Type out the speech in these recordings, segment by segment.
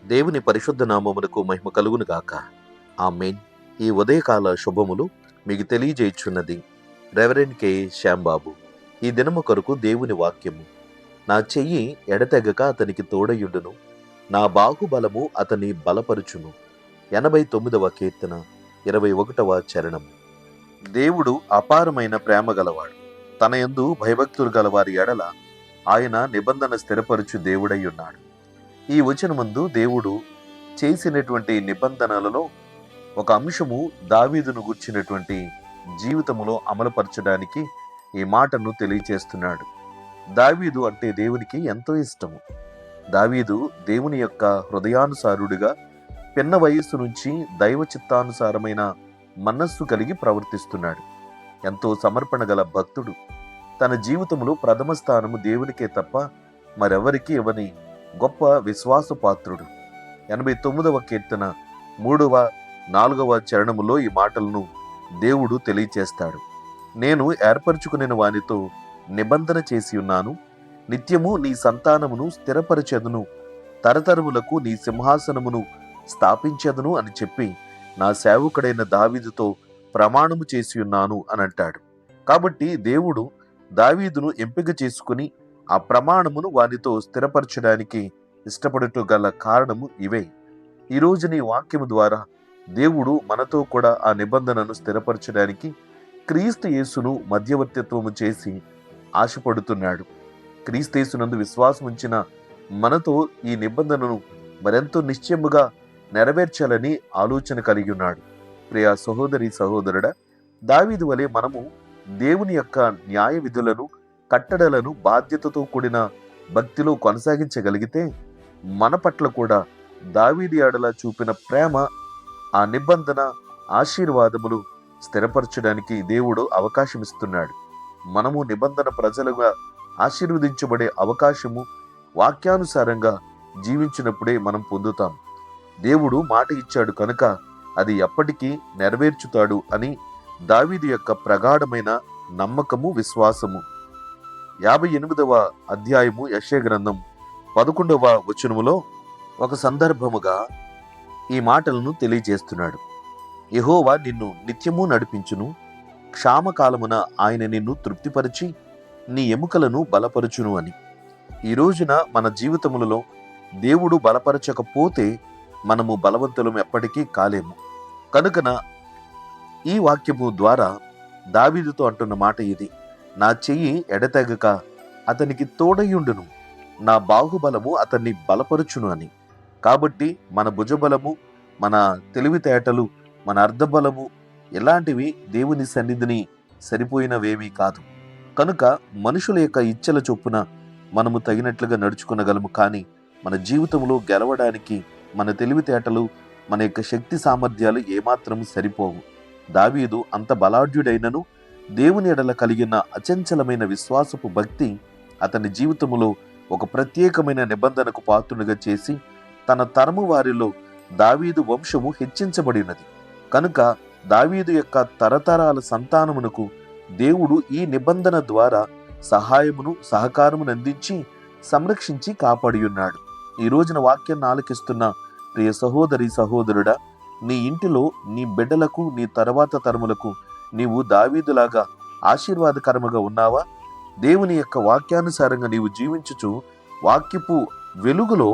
దేవుని పరిశుద్ధ నామమునకు మహిమ కలుగును గాక. ఆమేన్. ఈ ఉదయకాల శుభములు మీకు తెలియజేయుచున్నది రెవరెండ్ కె శ్యాంబాబు. ఈ దినము కొరకు దేవుని వాక్యము. నా చెయ్యి ఎడతెగక అతనికి తోడయుండును, నా బాహుబలము అతని బలపరుచును. 89వ కీర్తన 21వ చరణము. దేవుడు అపారమైన ప్రేమ గలవాడు. తన యందు భయభక్తులు గలవారి ఎడల ఆయన నిబంధన స్థిరపరచు దేవుడై ఉన్నాడు. ఈ వచనమందు దేవుడు చేసినటువంటి నిబంధనలలో ఒక అంశము దావీదును గూర్చినటువంటి జీవితములో అమలుపరచడానికి ఈ మాటను తెలియచేస్తున్నాడు. దావీదు అంటే దేవునికి ఎంతో ఇష్టము. దావీదు దేవుని యొక్క హృదయానుసారుడిగా పిన్న వయస్సు నుంచి దైవ చిత్తానుసారమైన మనస్సు కలిగి ప్రవర్తిస్తున్నాడు. ఎంతో సమర్పణ గల భక్తుడు. తన జీవితంలో ప్రథమ స్థానము దేవునికే తప్ప మరెవరికి ఇవ్వని గొప్ప విశ్వాసపాత్రుడు. 89వ కీర్తన 3వ 4వ చరణములో ఈ మాటలను దేవుడు తెలియచేస్తాడు. నేను ఏర్పరచుకునే వానితో నిబంధన చేసి ఉన్నాను, నిత్యము నీ సంతానమును స్థిరపరచెదను, తరతరములకు నీ సింహాసనమును స్థాపించెదను అని చెప్పి నా సేవకుడైన దావీదుతో ప్రమాణము చేసి ఉన్నాను అని అంటాడు. కాబట్టి దేవుడు దావీదును ఎంపిక చేసుకుని ఆ ప్రమాణమును వానితో స్థిరపరచడానికి ఇష్టపడుతూ గల కారణము ఇవే. ఈ రోజు నీ వాక్యము ద్వారా దేవుడు మనతో కూడా ఆ నిబంధనను స్థిరపరచడానికి క్రీస్తు యేసును మధ్యవర్తిత్వము చేసి ఆశపడుతున్నాడు. క్రీస్తు యేసునందు విశ్వాసం ఉంచిన మనతో ఈ నిబంధనను మరెంతో నిశ్చయముగా నెరవేర్చాలని ఆలోచన కలిగి ఉన్నాడు. ప్రియ సహోదరి సహోదరుడా, దావీదు వలె మనము దేవుని యొక్క న్యాయ విధులను, కట్టడలను బాధ్యతతో కూడిన భక్తిలో కొనసాగించగలిగితే మన పట్ల కూడా దావీదు ఎడల చూపిన ప్రేమ, ఆ నిబంధన, ఆశీర్వాదములు స్థిరపరచడానికి దేవుడు అవకాశం ఇస్తున్నాడు. మనము నిబంధన ప్రజలుగా ఆశీర్వదించబడే అవకాశము వాక్యానుసారంగా జీవించినప్పుడే మనం పొందుతాం. దేవుడు మాట ఇచ్చాడు కనుక అది ఎప్పటికీ నెరవేర్చుతాడు అని దావీదు యొక్క ప్రగాఢమైన నమ్మకము, విశ్వాసము. 58వ అధ్యాయము యెషయా గ్రంథం 11వ వచనములో ఒక సందర్భముగా ఈ మాటలను తెలియజేస్తున్నాడు. యెహోవా నిన్ను నిత్యము నడిపించును, క్షామకాలమున ఆయన నిన్ను తృప్తిపరిచి నీ ఎముకలను బలపరుచును అని. ఈ రోజున మన జీవితములలో దేవుడు బలపరచకపోతే మనము బలవంతులం ఎప్పటికీ కాలేము. కనుకన ఈ వాక్యము ద్వారా దావీదుతో అంటున్న మాట ఇది: నా చెయ్యి ఎడతెగక అతనికి తోడయుండును, నా బాహుబలము అతన్ని బలపరుచును అని. కాబట్టి మన భుజబలము, మన తెలివితేటలు, మన అర్ధబలము ఇలాంటివి దేవుని సన్నిధిని సరిపోయినవేమీ కాదు. కనుక మనుషుల యొక్క ఇచ్చల చొప్పున మనము తగినట్లుగా నడుచుకునగలము. కానీ మన జీవితంలో గెలవడానికి మన తెలివితేటలు, మన యొక్క శక్తి సామర్థ్యాలు ఏమాత్రము సరిపోవు. దావీదు అంత బలాఢ్యుడైనను దేవుని ఎడల కలిగిన అచంచలమైన విశ్వాసపు భక్తి అతని జీవితంలో ఒక ప్రత్యేకమైన నిబంధనకు పాత్రునిగా చేసి తన తరము వారిలో దావీదు వంశము హెచ్చించబడినది. కనుక దావీదు యొక్క తరతరాల సంతానమునకు దేవుడు ఈ నిబంధన ద్వారా సహాయమును, సహకారమును అందించి సంరక్షించి కాపాడి ఉన్నాడు. ఈ రోజున వాక్యాన్ని ఆలకిస్తున్న ప్రియ సహోదరి సహోదరుడా, నీ ఇంటిలో నీ బిడ్డలకు, నీ తర్వాత తరములకు నీవు దావీదులాగా ఆశీర్వాదకరముగా ఉన్నావా? దేవుని యొక్క వాక్యానుసారంగా నీవు జీవించుచు వాక్యపు వెలుగులో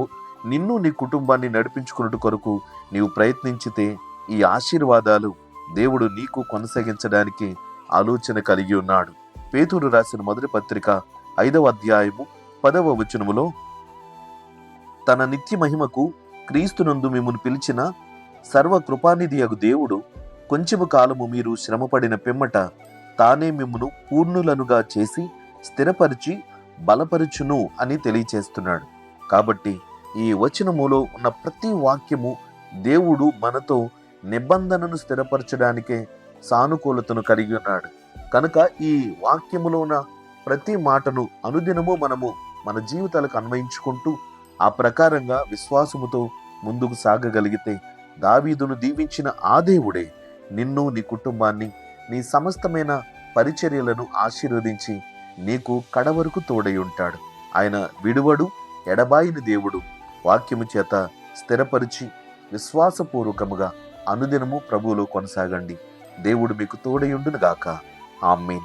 నిన్ను, నీ కుటుంబాన్ని నడిపించుకున్నట్టు కొరకు నీవు ప్రయత్నించితే ఈ ఆశీర్వాదాలు దేవుడు నీకు కొనసాగించడానికి ఆలోచన కలిగి ఉన్నాడు. పేతురు రాసిన మొదటి పత్రిక 5వ అధ్యాయము 10వ వచనములో, తన నిత్య మహిమకు క్రీస్తునందు మిమ్మును పిలిచిన సర్వ కృపానిధియగు దేవుడు కొంచెము కాలము మీరు శ్రమపడిన పిమ్మట తానే మిమ్మును పూర్ణులనుగా చేసి స్థిరపరిచి బలపరుచును అని తెలియచేస్తున్నాడు. కాబట్టి ఈ వచనములో ఉన్న ప్రతి వాక్యము దేవుడు మనతో నిబంధనను స్థిరపరచడానికే సానుకూలతను కలిగి ఉన్నాడు. కనుక ఈ వాక్యములో ఉన్న ప్రతి మాటను అనుదినము మనము మన జీవితాలకు అన్వయించుకుంటూ ఆ ప్రకారంగా విశ్వాసముతో ముందుకు సాగగలిగితే దావీదును దీవించిన ఆ దేవుడే నిన్ను, నీ కుటుంబాన్ని, నీ సమస్తమైన పరిచర్యలను ఆశీర్వదించి నీకు కడవరకు తోడై ఉంటాడు. ఆయన విడువడు, ఎడబాయిని దేవుడు. వాక్యము చేత స్థిరపరిచి విశ్వాసపూర్వకముగా అనుదినము ప్రభువులో కొనసాగండి. దేవుడు మీకు తోడయుండునుగాక. ఆమేన్.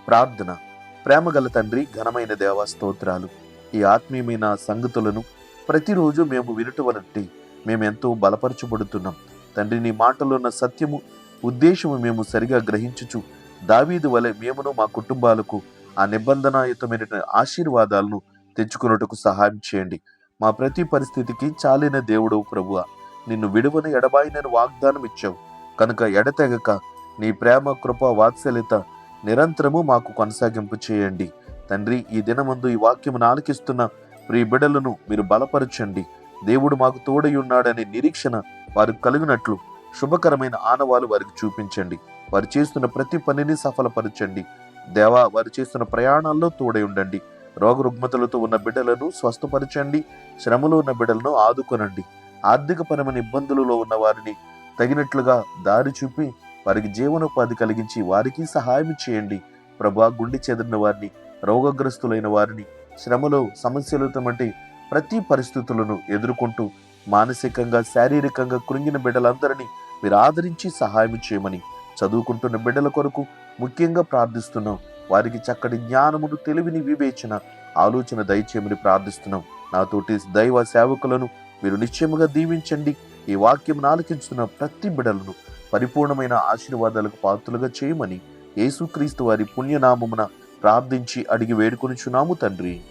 ప్రార్థన. ప్రేమగల తండ్రి, ఘనమైన దేవా, స్తోత్రాలు. ఈ ఆత్మీయమైన సంగతులను ప్రతిరోజు మేము వినుట వలన మేము ఎంతో బలపరచబడుతున్నాం తండ్రి. నీ మాటలో ఉన్న సత్యము, ఉద్దేశము మేము సరిగా గ్రహించుచు దావీదు వలె మేమును మా కుటుంబాలకు ఆ నిబంధనాయుతమైన ఆశీర్వాదాలను తెచ్చుకున్నట్టుకు సహాయం చేయండి. మా ప్రతి పరిస్థితికి చాలిన దేవుడవు ప్రభువా. నిన్ను విడువని ఎడబాయినని వాగ్దానం ఇచ్చావు కనుక ఎడతెగక నీ ప్రేమ, కృప, వాత్సల్యత నిరంతరము మాకు కొనసాగింపు చేయండి తండ్రి. ఈ దినమందు ఈ వాక్యమును ఆలకిస్తున్న ప్రియ బిడ్డలను మీరు బలపరచండి. దేవుడు మాకు తోడై ఉన్నాడనే నిరీక్షణ వారికి కలిగినట్లు శుభకరమైన ఆనవాలు వారికి చూపించండి. వారు చేస్తున్న ప్రతి పనిని సఫలపరచండి దేవా. వారు చేస్తున్న ప్రయాణాల్లో తోడై ఉండండి. రోగరుగ్మతలతో ఉన్న బిడ్డలను స్వస్థపరచండి. శ్రమలో ఉన్న బిడ్డలను ఆదుకొనండి. ఆర్థికపరమైన ఇబ్బందులలో ఉన్న వారిని తగినట్లుగా దారి చూపి వారికి జీవనోపాధి కలిగించి వారికి సహాయం చేయండి ప్రభా. గుండె చెదిరిన వారిని, రోగగ్రస్తులైన వారిని, శ్రమలో సమస్యలతో వంటి ప్రతి పరిస్థితులను ఎదుర్కొంటూ మానసికంగా, శారీరకంగా కృంగిన బిడ్డలందరినీ మీరు ఆదరించి సహాయం చేయమని చదువుకుంటున్న బిడ్డల కొరకు ముఖ్యంగా ప్రార్థిస్తున్నాం. వారికి చక్కటి జ్ఞానమును, తెలివిని, వివేచన, ఆలోచన దయచేయమని ప్రార్థిస్తున్నాం. నాతోటి దైవ సేవకులను మీరు నిశ్చయముగా దీవించండి. ఈ వాక్యం ఆలకించుతున్న ప్రతి బిడ్డలను పరిపూర్ణమైన ఆశీర్వాదాలకు పాత్రలుగా చేయమని యేసుక్రీస్తు వారి పుణ్యనామమున ప్రార్థించి అడిగి వేడుకొనుచున్నాము తండ్రి.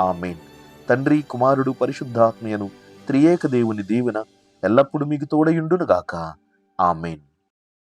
ఆమేన్. తండ్రి, కుమారుడు, పరిశుద్ధాత్మయను త్రియేక దేవుని దీవెన ఎల్లప్పుడూ మీకు తోడయుండునుగాక. ఆమేన్.